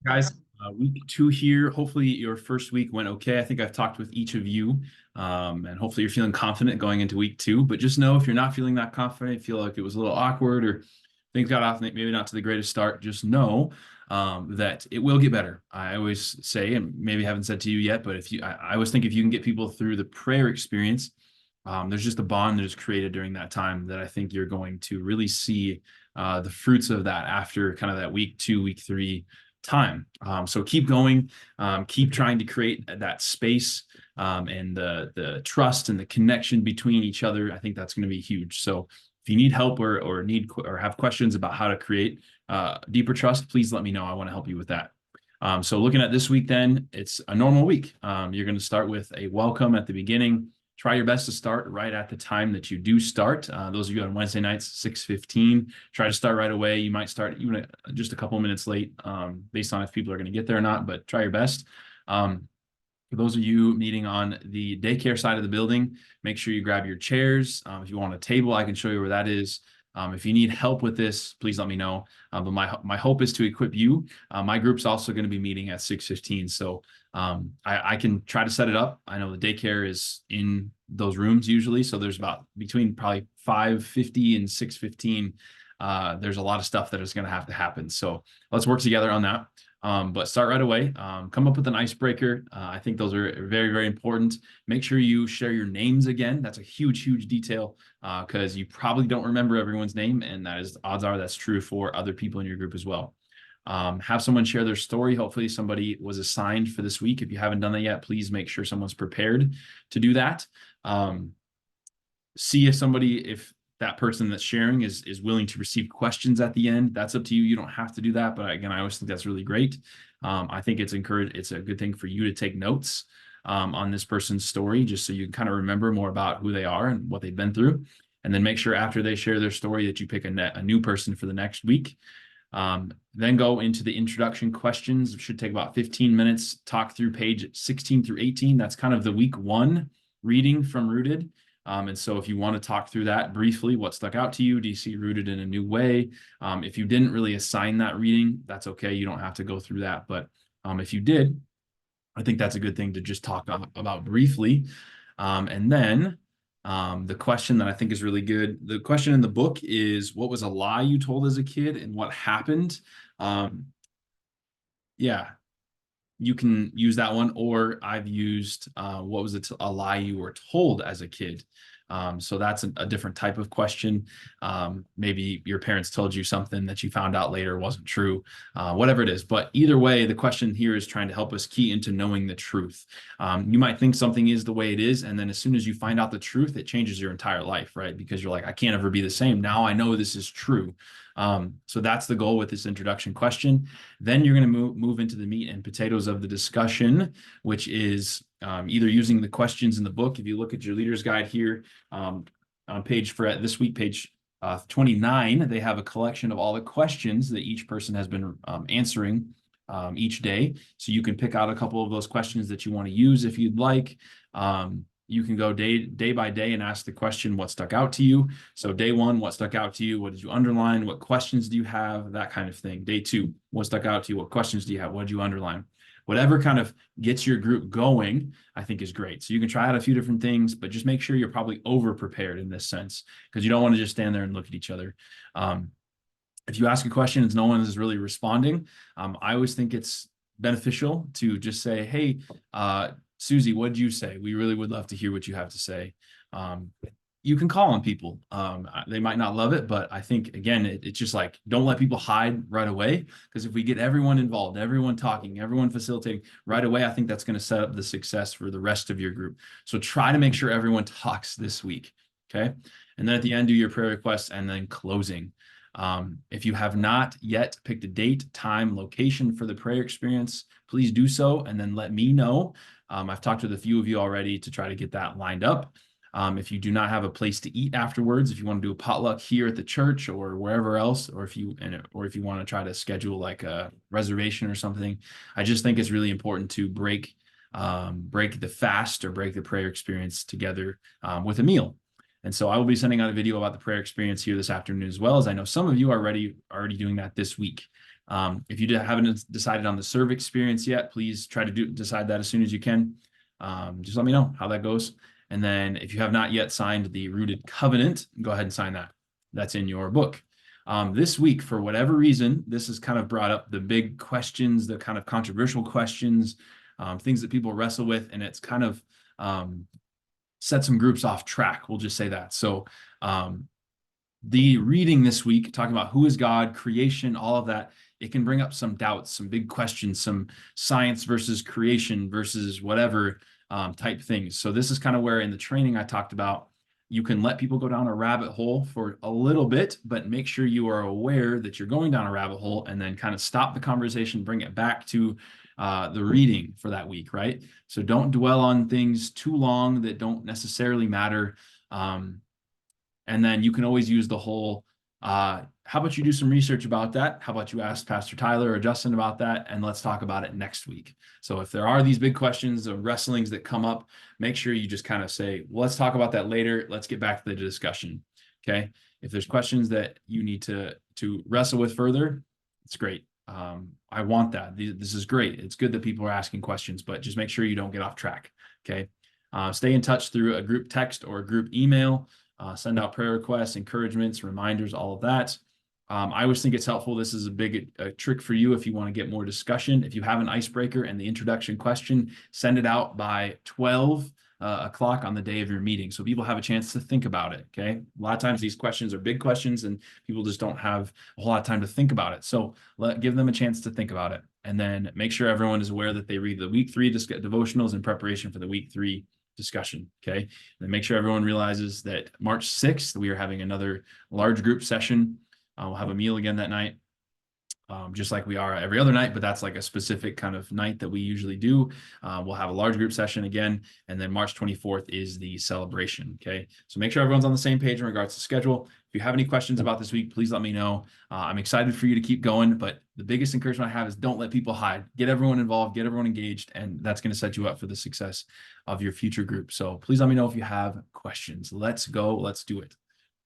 Guys, week 2 here. Hopefully your first week went okay. I think I've talked with each of you, and hopefully you're feeling confident going into week 2. But just know if you're not feeling that confident, feel like it was a little awkward or things got off maybe not to the greatest start, just know that it will get better. I always say, and maybe haven't said to you yet, but I always think if you can get people through the prayer experience, there's just a bond that is created during that time that I think you're going to really see the fruits of that after kind of that week 2, week 3 time. So keep going, keep trying to create that space and the trust and the connection between each other. I think that's going to be huge. So if you need help or have questions about how to create deeper trust, please let me know. I want to help you with that. So looking at this week, then it's a normal week. You're going to start with a welcome at the beginning. Try your best to start right at the time that you do start. Those of you on Wednesday nights, 6:15, try to start right away. You might start even just a couple minutes late based on if people are going to get there or not, but try your best. For those of you meeting on the daycare side of the building, make sure you grab your chairs. If you want a table, I can show you where that is. If you need help with this, please let me know. But my hope is to equip you. My group's also going to be meeting at 6:15. So I can try to set it up. I know the daycare is in those rooms usually. So there's about between probably 5:50 and 6:15. There's a lot of stuff that is going to have to happen. So let's work together on that. But start right away. Come up with an icebreaker. I think those are very, very important. Make sure you share your names again. That's a huge, huge detail because you probably don't remember everyone's name, and odds are that's true for other people in your group as well. Have someone share their story. Hopefully somebody was assigned for this week. If you haven't done that yet, please make sure someone's prepared to do that. See if that person that's sharing is willing to receive questions at the end. That's up to you. You don't have to do that. But again, I always think that's really great. I think it's a good thing for you to take notes on this person's story, just so you can kind of remember more about who they are and what they've been through. And then make sure after they share their story that you pick a new person for the next week. Then go into the introduction questions. It should take about 15 minutes. Talk through page 16 through 18. That's kind of the week 1 reading from Rooted. And so if you want to talk through that briefly, what stuck out to you? Do you see Rooted in a new way? If you didn't really assign that reading, that's okay. You don't have to go through that. But if you did, I think that's a good thing to just talk about briefly. And then the question that I think is really good, the question in the book is, what was a lie you told as a kid and what happened? Yeah, you can use that one, or I've used what was a lie you were told as a kid. So that's a different type of question. Maybe your parents told you something that you found out later wasn't true, whatever it is. But either way, the question here is trying to help us key into knowing the truth. You might think something is the way it is, and then as soon as you find out the truth, it changes your entire life, right? Because you're like, I can't ever be the same. Now I know this is true. So that's the goal with this introduction question. Then you're going to move into the meat and potatoes of the discussion, which is either using the questions in the book. If you look at your leader's guide here on page 29, they have a collection of all the questions that each person has been answering each day. So you can pick out a couple of those questions that you want to use if you'd like. You can go day by day and ask the question, what stuck out to you? So day 1, what stuck out to you? What did you underline? What questions do you have? That kind of thing. Day 2, what stuck out to you? What questions do you have? What did you underline? Whatever kind of gets your group going, I think is great. So you can try out a few different things, but just make sure you're probably over prepared in this sense, because you don't want to just stand there and look at each other. If you ask a question and no one is really responding, I always think it's beneficial to just say, hey, Susie, what did you say? We really would love to hear what you have to say. You can call on people. They might not love it, but I think, again, it's just like, don't let people hide right away. Because if we get everyone involved, everyone talking, everyone facilitating right away, I think that's going to set up the success for the rest of your group. So try to make sure everyone talks this week. Okay. And then at the end, do your prayer requests and then closing. If you have not yet picked a date, time, location for the prayer experience, please do so and then let me know. I've talked with a few of you already to try to get that lined up. If you do not have a place to eat afterwards, if you want to do a potluck here at the church or wherever else, or if you want to try to schedule like a reservation or something, I just think it's really important to break the fast or break the prayer experience together with a meal. And so I will be sending out a video about the prayer experience here this afternoon, as well as I know some of you are already doing that this week. If you haven't decided on the serve experience yet, please try to decide that as soon as you can. Just let me know how that goes. And then if you have not yet signed the Rooted Covenant, go ahead and sign that. That's in your book. This week, for whatever reason, this has kind of brought up the big questions, the kind of controversial questions, things that people wrestle with, and it's kind of set some groups off track. We'll just say that. So the reading this week, talking about who is God, creation, all of that, it can bring up some doubts, some big questions, some science versus creation versus whatever type things. So this is kind of where in the training I talked about, you can let people go down a rabbit hole for a little bit, but make sure you are aware that you're going down a rabbit hole and then kind of stop the conversation, bring it back to the reading for that week, right? So don't dwell on things too long that don't necessarily matter. And then you can always use the whole, how about you do some research about that? How about you ask Pastor Tyler or Justin about that? And let's talk about it next week. So if there are these big questions or wrestlings that come up, make sure you just kind of say, well, let's talk about that later. Let's get back to the discussion. Okay. If there's questions that you need to wrestle with further, it's great. I want that. This is great. It's good that people are asking questions, but just make sure you don't get off track. Okay. Stay in touch through a group text or a group email. Send out prayer requests, encouragements, reminders, all of that. I always think it's helpful. This is a big trick for you if you want to get more discussion. If you have an icebreaker and the introduction question, send it out by 12 o'clock on the day of your meeting so people have a chance to think about it, okay? A lot of times these questions are big questions and people just don't have a whole lot of time to think about it. So give them a chance to think about it. And then make sure everyone is aware that they read the week 3 devotionals in preparation for the week 3 discussion, okay? And make sure everyone realizes that March 6th, we are having another large group session. We'll have a meal again that night, just like we are every other night, but that's like a specific kind of night that we usually do. We'll have a large group session again, and then March 24th is the celebration, okay? So make sure everyone's on the same page in regards to schedule. If you have any questions about this week, please let me know. I'm excited for you to keep going, but the biggest encouragement I have is don't let people hide. Get everyone involved, get everyone engaged, and that's going to set you up for the success of your future group. So please let me know if you have questions. Let's go. Let's do it.